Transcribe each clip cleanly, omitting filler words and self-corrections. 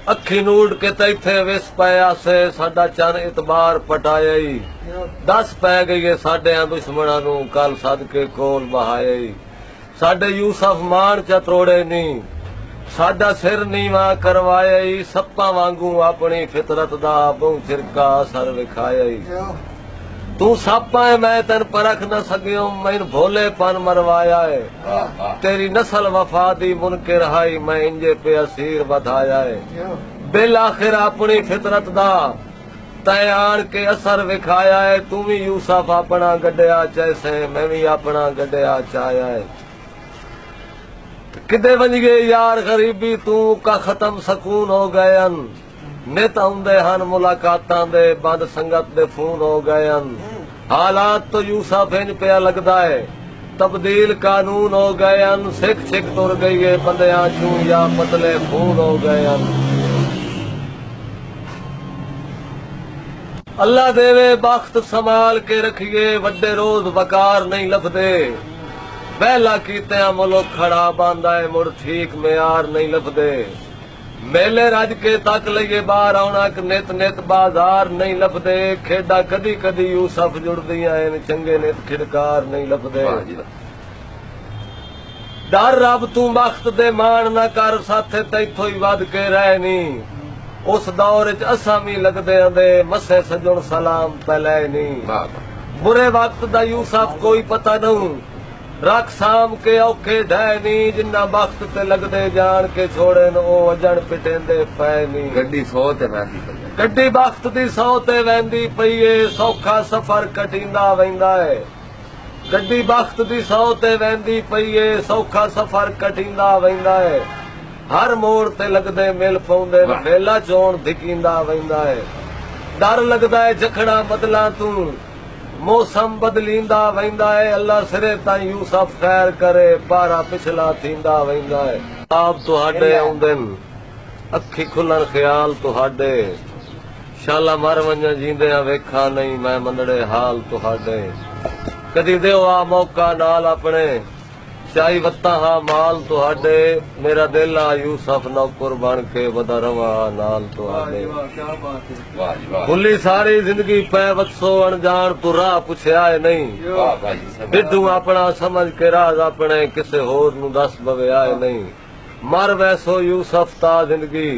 अखी नूड के तैथे विस पाया से साडा चन इतबार पटाया ही 10 पै गई साडे दुश्मना नू कल सदके कोल बहाया ही साडे यूसफ मान च त्रोड़े नी साडा सिर नीवा करवाया ही सप्पा वांगू अपनी फितरत दा बहु चिरका असर विखाया ही तू सापा है मैं तेन परख न सकियो मैन भोलेपन मरवाया है तेरी नस्ल वफा दी मुनकिर हाई मैं इंजे पे असीर बधाया है बिल आखिर अपनी फितरत दा तय आन के असर विखाया है तू भी यूसफ अपना गड्ढिया जैसे मैं भी अपना गड्ढिया चाया है किदे बन गए यार गरीबी तू का खत्म सकून हो गए नित आउंदे हन मुलाकातां दे बंद संगत दे फोन हो गए हालात तो यूसफ इंज पिया लगदा है तब्दील कानून हो गए सिख सिख तुर गई है बंदियां चू या पतले खून हो गए अल्लाह देवे बख्त संभाल के रखिए वड्डे रोज वकार नहीं लभदे पहला कीतिया मुल्क खड़ा बांदा है मुड़ ठीक म्यार नहीं लभदे मेले रज के तक लईए बाहर आना नित नित बाजार नहीं लभदे खेडा कदी कदी यूसफ जुड़दियां चंगे नित खिड़कार नहीं लभदे डर रब तू बख्त दे मान न कर साथे तैथों ही वध के रह नी उस दौर च असां भी लगदे आंदे मसे सजण सलाम पहले नी बुरे वक्त दा यूसफ कोई पता नहीं रख साम के औखे ढैनी जिन्ना वक्त ते लगदे जान के छोड़े न ओ अजण पिटेंदे पै नी गड्डी 100 ते वैंदी पई गड्डी वक्त दी 100 ते वैंदी पई है सौखा सफर कटिंदा वैंदा है गड्डी वक्त दी 100 ते वैंदी पई है सौखा सफर कटिंदा वैंदा है हर मोड़ ते लगदे मिल पौंदे वेला चोण धिकींदा वैंदा है डर लगदा है जखड़ा बदला तू मौसम बदलींदा वैंदा है अल्लाह सिरे ताईं यूसफ खैर करे पारा पिछला थींदा वैंदा है आप तुहाडे आउंदन अखी खुलन ख्याल तुहाडे शाला मर वंजन जींदियां वेखा नहीं मैं मंदड़े हाल तुहाडे कदी दिओ आ मौका नाल अपने चाई वत्ता हा माल तुहाडे मेरा दिल आ यूसफ नौकर बन के वदा रवा नाल तुहाडे भुली सारी जिंदगी पै वत्सो अनजान तू राह पुछया है नहीं बिड्डू अपना समझ के राज अपने किसे होर नू दस बविया है नहीं मर वैसो यूसफ ता जिंदगी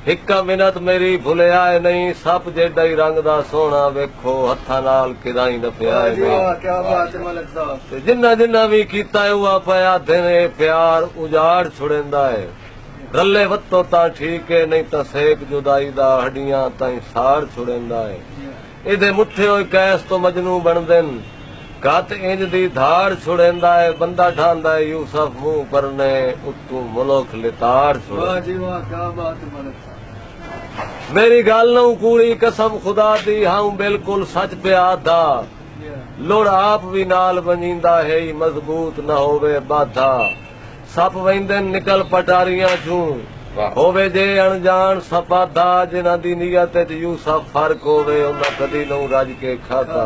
हिक्का मिनट मेरी भुलिया है नहीं सप जेडा ही रंग दा सोना वेखो हत्था नाल किदाई नफिया है नहीं क्या बात है मलिक साहब जिन्ना जिन्ना भी कीता है हुआ पया देने प्यार उजाड़ छुड़ेंदा है रले वत्तो ता ठीक है नहीं ता सेक जुदाई दा हड्डियां ताई साड़ छुड़ेंदा है इदे मुठे होए कैस तो मजनू बनदेन गत इंज दी धाड़ छुड़ेंदा है बंदा ठांदा है यूसफ मुंह परने उत्तू मुल्क लिताड़ छुड़े जी वाह क्या बात है मलिक मेरी गल नू कूड़ी कसम खुदा दी हां बिल्कुल सच पिया दा लोड़ आप भी नाल बनींदा है मजबूत न होवे बाधा सप वेंदे निकल पटारियां चू होवे जे अनजान सपाधा जिन्हां दी नीयत च यूसफ फर्क होवे उन्हां कदी नू रज के खाता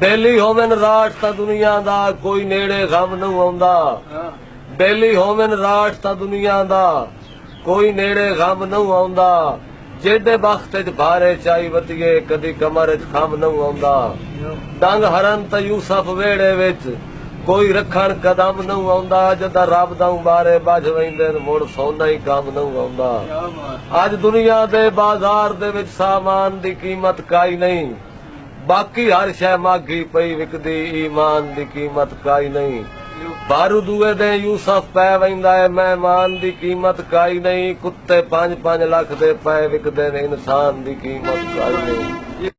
डेली होवन राठ ता दुनिया दा कोई नेड़े गम नू आउंदा डेली होवन राठ ता दुनिया दा कोई नेड़े गम नू आउंदा जेडे वक्त च भारे चाई वतिए कदी कमर च खम नू आउंदा डंग हरन त यूसफ वेड़े विच कोई रखण कदम नू आउंदा जदा रब दा बारे बज वैंदे मुड़ सोना ही काम नू आउंदा अज दुनिया दे बाजार दे विच सामान दी कीमत काई नहीं बाकी हर शै मागी पई विकदी ईमान दी कीमत काई नहीं बारू दुए दे यूसफ पै वैंदा है मेहमान दी कीमत काई नहीं कुत्ते 5-5 लाख दे पै विकदे इंसान दी कीमत काई नहीं।